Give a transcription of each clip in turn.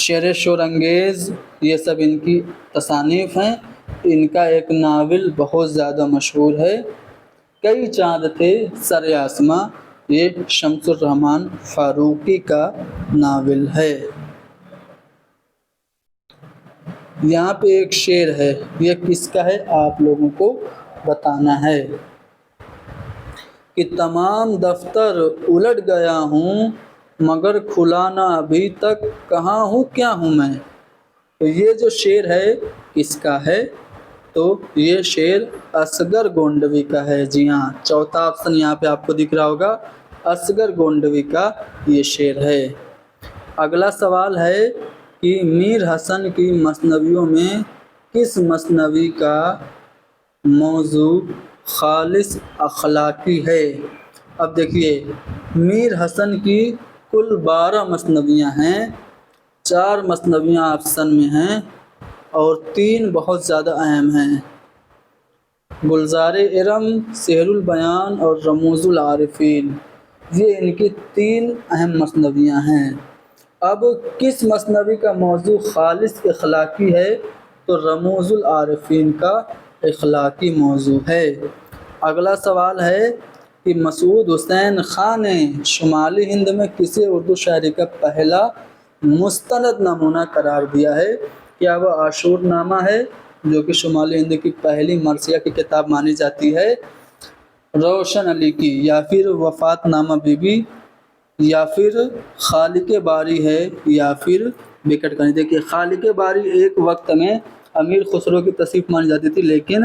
شیر شور انگیز، یہ سب ان کی تصانیف ہیں۔ ان کا ایک ناول بہت زیادہ مشہور ہے، کئی چاند تھے سر آسماں، یہ شمس الرحمن فاروقی کا ناول ہے۔ یہاں پہ ایک شعر ہے، یہ کس کا ہے آپ لوگوں کو بتانا ہے کہ تمام دفتر الٹ گیا ہوں مگر کھلا نہ ابھی تک، کہاں ہوں کیا ہوں میں۔ تو یہ جو شعر ہے کس کا ہے؟ تو یہ شعر اصغر گونڈوی کا ہے۔ جی ہاں، چوتھا آپشن یہاں پہ آپ کو دکھ رہا ہوگا، اصغر گونڈوی کا یہ شعر ہے۔ اگلا سوال ہے کہ میر حسن کی مثنویوں میں کس مثنوی کا موضوع خالص اخلاقی ہے؟ اب دیکھیے، میر حسن کی کل 12 مثنویاں ہیں، 4 مثنویاں آپشن میں ہیں اور 3 بہت زیادہ اہم ہیں، گلزار ارم، سحر البیان اور رموز العارفین، یہ ان کی 3 اہم مثنویاں ہیں۔ اب کس مثنوی کا موضوع خالص اخلاقی ہے؟ تو رموز العارفین کا اخلاقی موضوع ہے۔ اگلا سوال ہے کہ مسعود حسین خان نے شمالی ہند میں کسے اردو شاعری کا پہلا مستند نمونہ قرار دیا ہے؟ کیا وہ عاشور نامہ ہے جو کہ شمالی ہند کی پہلی مرثیہ کی کتاب مانی جاتی ہے، روشن علی کی، یا پھر وفات نامہ بی بی، یا پھر خالق باری ہے، یا پھر بکٹ کنی؟ دیکھیے، خالق باری ایک وقت میں امیر خسرو کی تصنیف مانی جاتی تھی، لیکن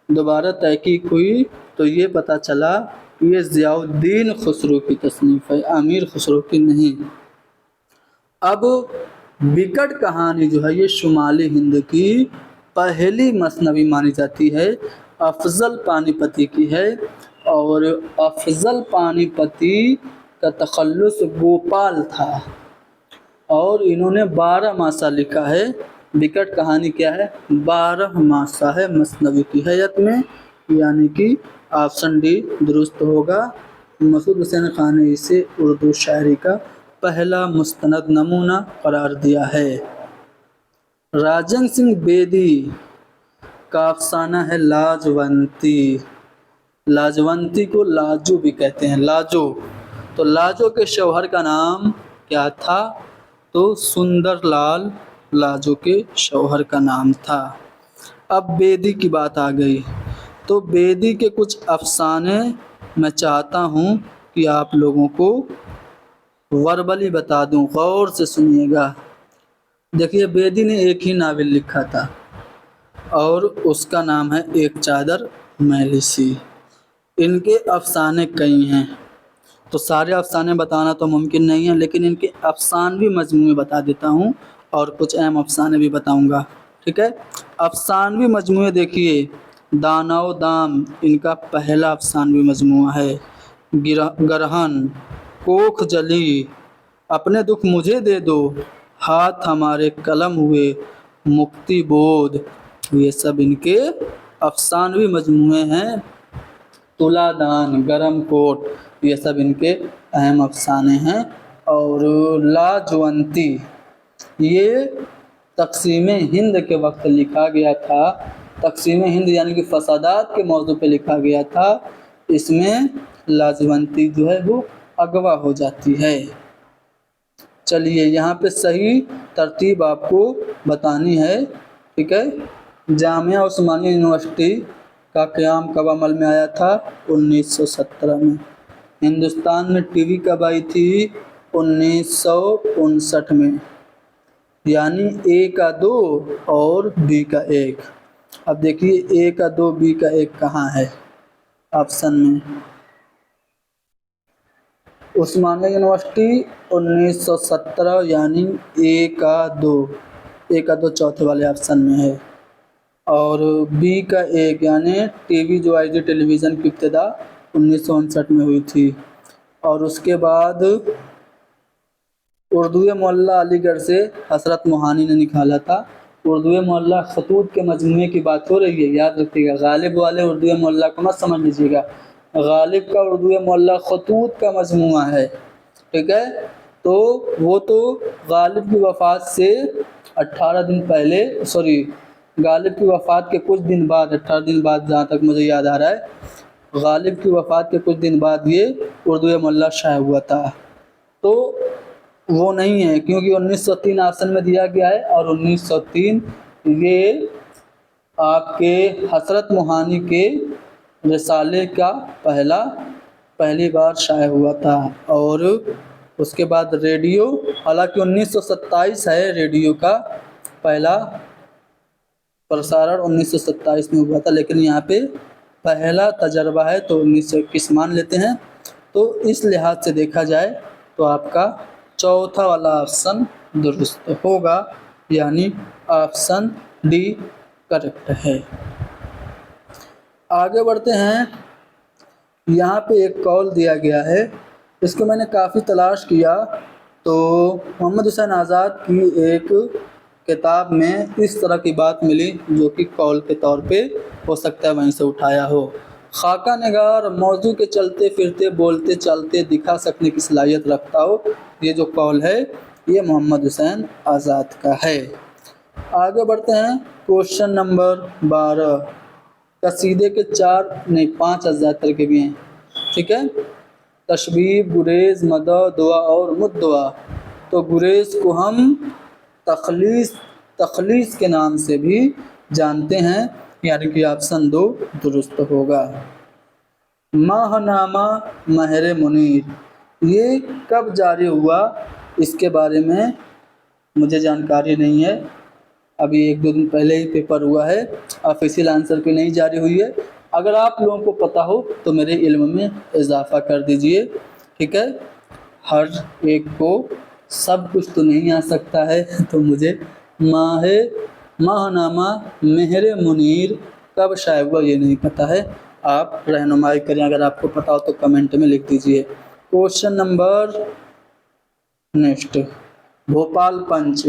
دوبارہ تحقیق ہوئی تو یہ پتہ چلا کہ یہ ضیاء الدین خسرو کی تصنیف ہے، امیر خسرو کی نہیں۔ اب بکٹ کہانی جو ہے یہ شمالی ہند کی پہلی مثنوی مانی جاتی ہے، افضل پانی پتی کی ہے، اور افضل پانی پتی کا تخلص گوپال تھا اور انہوں نے 12 ماسہ لکھا ہے۔ بکٹ کہانی کیا ہے؟ 12 ماسہ ہے مثنوی کی حیت میں، یعنی کہ آپشن ڈی درست ہوگا۔ مسعود حسین خان نے اسے اردو شاعری کا پہلا مستند نمونہ قرار دیا ہے۔ راجن سنگھ بیدی کا افسانہ ہے لاجونتی، لاجونتی کو لاجو بھی کہتے ہیں، لاجو۔ تو لاجو کے شوہر کا نام کیا تھا؟ تو سندر لال لاجو کے شوہر کا نام تھا۔ اب بیدی کی بات آ گئی تو بیدی کے کچھ افسانے میں چاہتا ہوں کہ آپ لوگوں کو وربلی بتا دوں، غور سے سنیے گا۔ دیکھیے، بیدی نے ایک ہی ناول لکھا تھا اور اس کا نام ہے ایک چادر میلی سی۔ ان کے افسانے کئی ہیں تو سارے افسانے بتانا تو ممکن نہیں ہے، لیکن ان کے افسانوی مجموعے بتا دیتا ہوں اور کچھ اہم افسانے بھی بتاؤں گا، ٹھیک ہے؟ افسانوی مجموعے دیکھیے، دانا و دام ان کا پہلا افسانوی مجموعہ ہے، گرہن، کوکھ جلی، اپنے دکھ مجھے دے دو، ہاتھ ہمارے قلم ہوئے، مکتی بودھ، یہ سب ان کے افسانوی مجموعے ہیں۔ تلا دان، گرم کوٹ، یہ سب ان کے اہم افسانے ہیں۔ اور لاجونتی یہ تقسیم ہند کے وقت لکھا گیا تھا، تقسیم ہند یعنی کہ فسادات کے موضوع پہ لکھا گیا تھا، اس میں لاجونتی جو ہے وہ اغوا ہو جاتی ہے۔ چلیے، یہاں پہ صحیح ترتیب آپ کو بتانی ہے، ٹھیک ہے؟ جامعہ عثمانیہ یونیورسٹی کا قیام کب عمل میں آیا تھا؟ 1917 میں۔ ہندوستان میں ٹی وی کب آئی تھی؟ 1959 میں، یعنی اے کا 2 اور بی کا 1۔ اب دیکھیے، اے کا 2 بی کا 1 کہاں ہے آپشن میں؟ عثمانیہ یونیورسٹی 1917، یعنی اے کا 2، اے کا 2 چوتھے والے آپشن میں ہے، اور بی کا 1 یعنی ٹی وی جو آئی تھی، ٹیلی ویژن کی ابتدا 1959 میں ہوئی تھی۔ اور اس کے بعد اردو معلیٰ علی گڑھ سے حسرت موہانی نے نکالا تھا۔ اردو معلیٰ خطوط کے مجموعے کی بات ہو رہی ہے، یاد رکھیے گا، غالب والے اردو معلیٰ کو مت سمجھ لیجیے گا، غالب کا اردو معلیٰ خطوط کا مجموعہ ہے، ٹھیک ہے؟ تو وہ تو غالب کی وفات سے 18 دن پہلے، غالب کی وفات کے کچھ دن بعد، 18 دن بعد جہاں تک مجھے یاد آ رہا ہے، غالب کی وفات کے کچھ دن بعد یہ اردو معلیٰ شائع ہوا تھا۔ تو وہ نہیں ہے، کیونکہ 1903 آپشن میں دیا گیا ہے، اور 1903 یہ آپ کے حسرت موہانی کے رسالے کا پہلی بار شائع ہوا تھا۔ اور اس کے بعد ریڈیو، حالانکہ 1927 ہے ریڈیو کا پہلا پرسارن 1927 میں ہوا تھا، لیکن یہاں پہ پہلا تجربہ ہے تو 1921 مان لیتے ہیں۔ تو اس لحاظ سے دیکھا جائے تو آپ کا چوتھا والا آپشن درست ہوگا، یعنی آپشن ڈی کریکٹ ہے۔ آگے بڑھتے ہیں۔ یہاں پہ ایک قول دیا گیا ہے، اس کو میں نے کافی تلاش کیا تو محمد حسین آزاد کی ایک کتاب میں اس طرح کی بات ملی جو کہ قول کے طور پہ ہو سکتا ہے وہیں سے اٹھایا ہو۔ خاکہ نگار موضوع کے چلتے پھرتے بولتے چلتے دکھا سکنے کی صلاحیت رکھتا ہو، یہ جو قول ہے یہ محمد حسین آزاد کا ہے۔ آگے بڑھتے ہیں۔ کوشچن نمبر 12، قصیدے کے 5 اجزاء ترکیبی ہیں، ٹھیک ہے۔ تشبیب، گریز، مدح، دعا اور مدعا۔ تو گریز کو ہم تخلیص کے نام سے بھی جانتے ہیں، یعنی کہ آپشن 2 درست ہوگا۔ ماہ نامہ مہر منیر، یہ کب جاری ہوا اس کے بارے میں مجھے جانکاری نہیں ہے، ابھی 1-2 دن پہلے ہی پیپر ہوا ہے، آفیشیل آنسر کی نہیں جاری ہوئی ہے۔ اگر آپ لوگوں کو پتہ ہو تو میرے علم میں اضافہ کر دیجئے، ٹھیک ہے۔ ہر ایک کو سب کچھ تو نہیں آ سکتا ہے، تو مجھے ماہ نامہ مہر منیر کب شائع ہوا یہ نہیں پتہ ہے، آپ رہنمائی کریں، اگر آپ کو پتہ ہو تو کمنٹ میں لکھ دیجئے۔ کوشچن نمبر نیکسٹ، بھوپال پنچ۔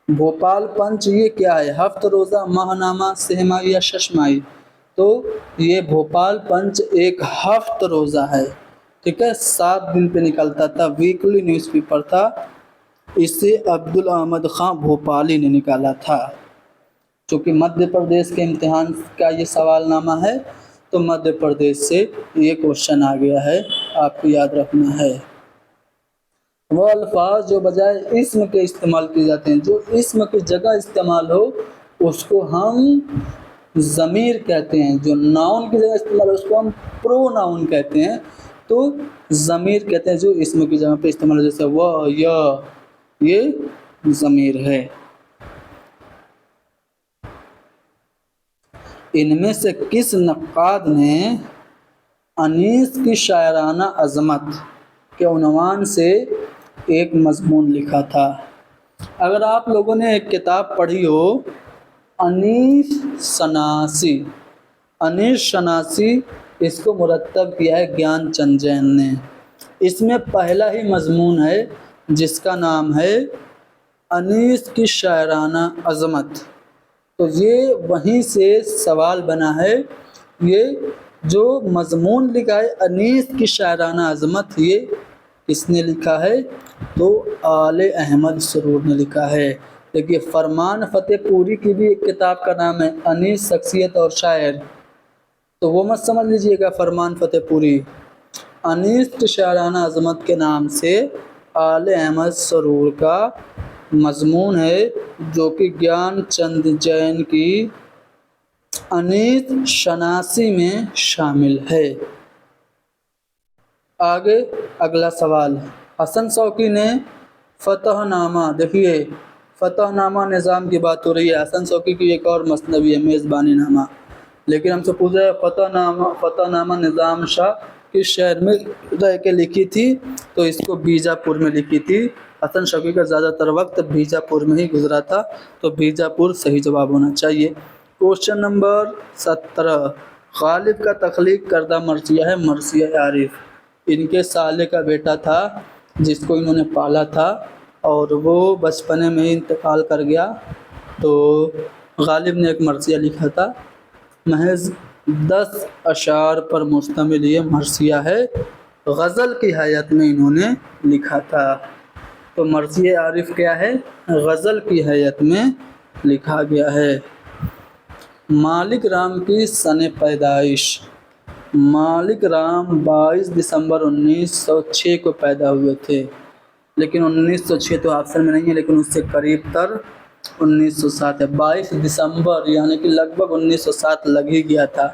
بھوپال پنچ یہ کیا ہے؟ ہفت روزہ، ماہ نامہ، سہ ماہی یا شش ماہی؟ تو یہ بھوپال پنچ ایک ہفت روزہ ہے، ٹھیک ہے، 7 دن پہ نکلتا تھا، ویکلی نیوز پیپر تھا، اسے عبدالاحمد خان بھوپالی نے نکالا تھا۔ چونکہ مدھیہ پردیش کے امتحان کا یہ سوال نامہ ہے تو مدھیہ پردیش سے یہ کوشچن آ گیا ہے، آپ کو یاد رکھنا ہے۔ وہ الفاظ جو بجائے اسم کے استعمال کیے جاتے ہیں، جو اسم کی جگہ استعمال ہو اس کو ہم ضمیر کہتے ہیں، جو ناؤن کی جگہ استعمال ہو اس کو ہم پرو ناؤن کہتے ہیں۔ تو ضمیر کہتے ہیں جو اسم کی جگہ پہ استعمال ہو، جیسے وہ، یہ ضمیر ہے۔ ان میں سے کس نقاد نے انیس کی شاعرانہ عظمت کے عنوان سے ایک مضمون لکھا تھا؟ اگر آپ لوگوں نے ایک کتاب پڑھی ہو انیس شناسی، اس کو مرتب کیا ہے گیان چند جین نے۔ اس میں پہلا ہی مضمون ہے جس کا نام ہے انیس کی شاعرانہ عظمت۔ تو یہ وہیں سے سوال بنا ہے، یہ جو مضمون لکھا ہے انیس کی شاعرانہ عظمت، یہ کس نے لکھا ہے؟ تو آل احمد سرور نے لکھا ہے۔ دیکھیے فرمان فتح پوری کی بھی ایک کتاب کا نام ہے انیس شخصیت اور شاعر، تو وہ مت سمجھ لیجئے گا فرمان فتح پوری، انیس کی شاعرانہ عظمت کے نام سے آل احمد سرور کا مضمون ہے، جو کہ گیان چند جین کی انیس شناسی میں شامل ہے۔ آگے اگلا سوال، حسن شوقی نے فتح نامہ، دیکھیے فتح نامہ نظام کی بات ہو رہی ہے، حسن شوقی کی ایک اور مثنوی ہے میزبانی نامہ، لیکن ہم سے پوچھ رہے ہیں فتح نامہ نظام شاہ کس شہر میں رہ کے لکھی تھی؟ تو اس کو بیجاپور میں لکھی تھی۔ حسن شوقی کا زیادہ تر وقت بیجاپور میں ہی گزرا تھا، تو بیجاپور صحیح جواب ہونا چاہیے۔ کوشچن نمبر 17، غالب کا تخلیق کردہ مرثیہ ہے مرثیہ عارف۔ ان کے سالے کا بیٹا تھا جس کو انہوں نے پالا تھا اور وہ بچپنے میں ہی انتقال کر گیا، تو غالب نے ایک مرثیہ لکھا تھا، محض 10 اشعار پر مشتمل یہ مرثیہ ہے، غزل کی حیت میں انہوں نے لکھا تھا۔ تو مرثیہ عارف کیا ہے؟ غزل کی حیت میں لکھا گیا ہے۔ مالک رام کی سن پیدائش۔ مالک رام 22 دسمبر 1906 کو پیدا ہوئے تھے، لیکن 1906 تو آپشن میں نہیں ہے، لیکن اس سے قریب تر 1907 ہے۔ 22 دسمبر یعنی کہ لگ بھگ 1907 لگ ہی گیا تھا،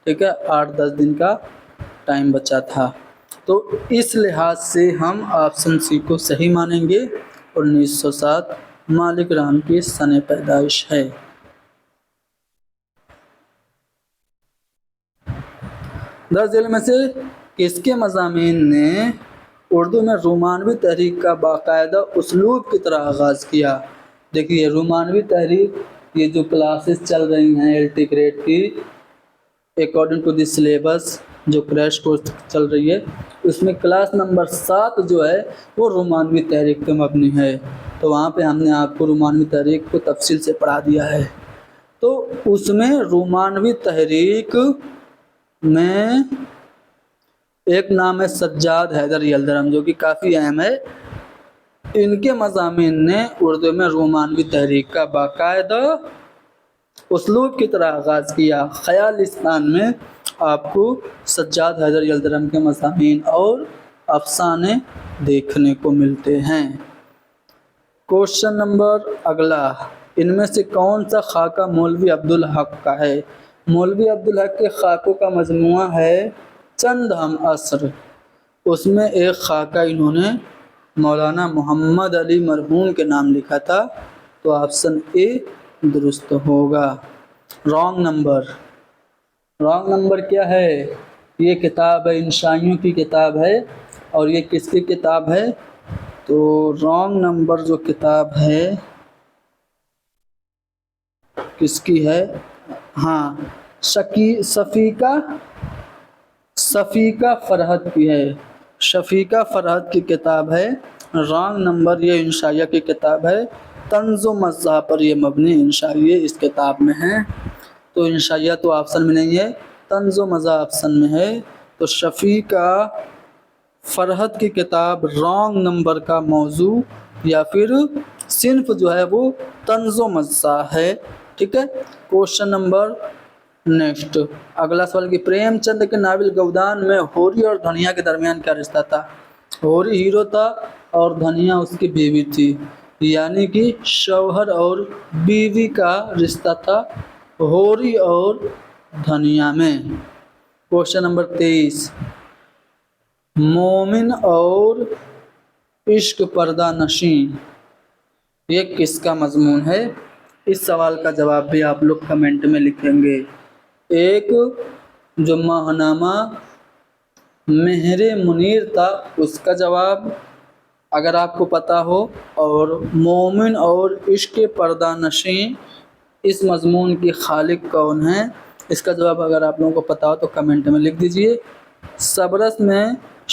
ٹھیک ہے، 8-10 دن کا ٹائم بچا تھا۔ تو اس لحاظ سے ہم آپشن سی کو صحیح مانیں گے، 1907 مالک رام کی سن پیدائش ہے۔ درج ذیل میں سے کس کے مضامین نے اردو میں رومانوی تحریک کا باقاعدہ اسلوب کی طرح آغاز کیا؟ دیکھیے رومانوی تحریک، یہ جو کلاسز چل رہی ہیں LT گریڈ کی اکارڈنگ ٹو دی سلیبس، جو کریش کورس چل رہی ہے، اس میں کلاس نمبر 7 جو ہے وہ رومانوی تحریک پہ مبنی ہے۔ تو وہاں پہ ہم نے آپ کو رومانوی تحریک کو تفصیل سے پڑھا دیا ہے۔ تو اس میں رومانوی تحریک میں ایک نام ہے سجاد حیدر یلدرم، جو کہ کافی اہم ہے۔ ان کے مضامین نے اردو میں رومانوی تحریک کا باقاعدہ اسلوب کی طرح آغاز کیا۔ خیالستان میں آپ کو سجاد حیدر یلدرم کے مضامین اور افسانے دیکھنے کو ملتے ہیں۔ کوشچن نمبر اگلا، ان میں سے کون سا خاکہ مولوی عبدالحق کا ہے؟ مولوی عبدالحق کے خاکوں کا مجموعہ ہے چند ہم عصر۔ اس میں ایک خاکہ انہوں نے مولانا محمد علی مرحوم کے نام لکھا تھا، تو آپشن اے درست ہوگا۔ رانگ نمبر کیا ہے؟ یہ کتاب ہے، انشائیوں کی کتاب ہے، اور یہ کس کی کتاب ہے؟ تو رانگ نمبر جو کتاب ہے کس کی ہے؟ ہاں، صفیقہ فرحت کی ہے۔ شفیقہ فرحت کی کتاب ہے۔ رانگ نمبر، یہ انشائیہ کی کتاب ہے، طنز و مزاح پر یہ مبنی انشائیہ اس کتاب میں ہے۔ تو انشائیہ تو آپشن میں نہیں ہے، طنز و مزاح آپشن میں ہے۔ تو شفیقہ فرحت کی کتاب رانگ نمبر کا موضوع یا پھر صنف جو ہے وہ طنز و مزاح ہے، ٹھیک ہے۔ کوشچن نمبر نیکسٹ، اگلا سوال کہ پریم چند کے ناول گودان میں ہوری اور دھنیا کے درمیان کیا رشتہ تھا؟ ہوری ہیرو تھا اور دھنیا اس کی بیوی تھی، یعنی کہ شوہر اور بیوی کا رشتہ تھا ہوری اور دھنیا میں۔ کوشچن نمبر 23، مومن اور عشق پردہ نشین، یہ کس کا مضمون ہے؟ اس سوال کا جواب بھی آپ لوگ کمنٹ میں لکھیں گے۔ ایک جو ماہنامہ مہر منیر تھا اس کا جواب اگر آپ کو پتا ہو، اور مومن اور عشق پردہ نشین اس مضمون کی خالق کون ہیں، اس کا جواب اگر آپ لوگوں کو پتا ہو تو کمنٹ میں لکھ دیجئے۔ صبرس میں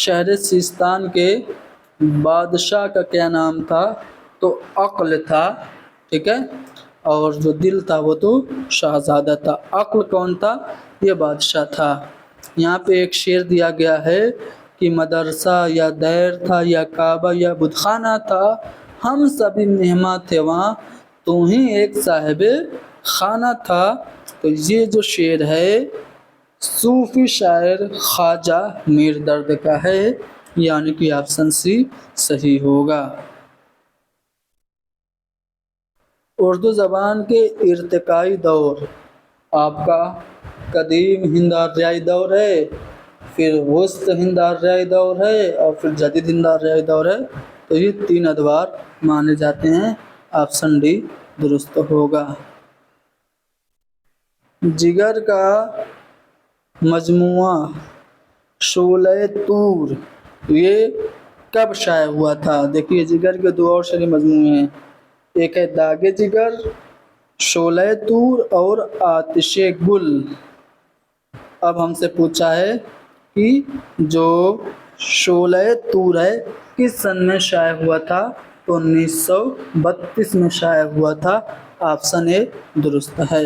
شہر سیستان کے بادشاہ کا کیا نام تھا؟ تو عقل تھا، ٹھیک ہے، اور جو دل تھا وہ تو شہزادہ تھا۔ عقل کون تھا؟ یہ بادشاہ تھا۔ یہاں پہ ایک شعر دیا گیا ہے کہ مدرسہ یا دیر تھا یا کعبہ یا بت خانہ تھا، ہم سبھی مہمان تھے وہاں، تو ہی ایک صاحب خانہ تھا۔ تو یہ جو شعر ہے صوفی شاعر خواجہ میر درد کا ہے، یعنی کہ آپشن سی صحیح ہوگا۔ اردو زبان کے ارتقائی دور آپ کا قدیم ہند آریائی دور ہے، پھر وسط ہند آریائی دور ہے، اور پھر جدید ہند آریائی دور ہے۔ تو یہ 3 ادوار مانے جاتے ہیں، آپشن ڈی درست ہوگا۔ جگر کا مجموعہ شعلۂ طور یہ کب شائع ہوا تھا؟ دیکھیے جگر کے 2 اور شعری مجموعے ہیں، ایک ہے داغ جگر، شعلۂ طور اور آتش گل۔ اب ہم سے پوچھا ہے کہ جو شعلۂ طور ہے کس سن میں شائع ہوا تھا؟ تو 1932 میں شائع ہوا تھا، آپشن اے درست ہے۔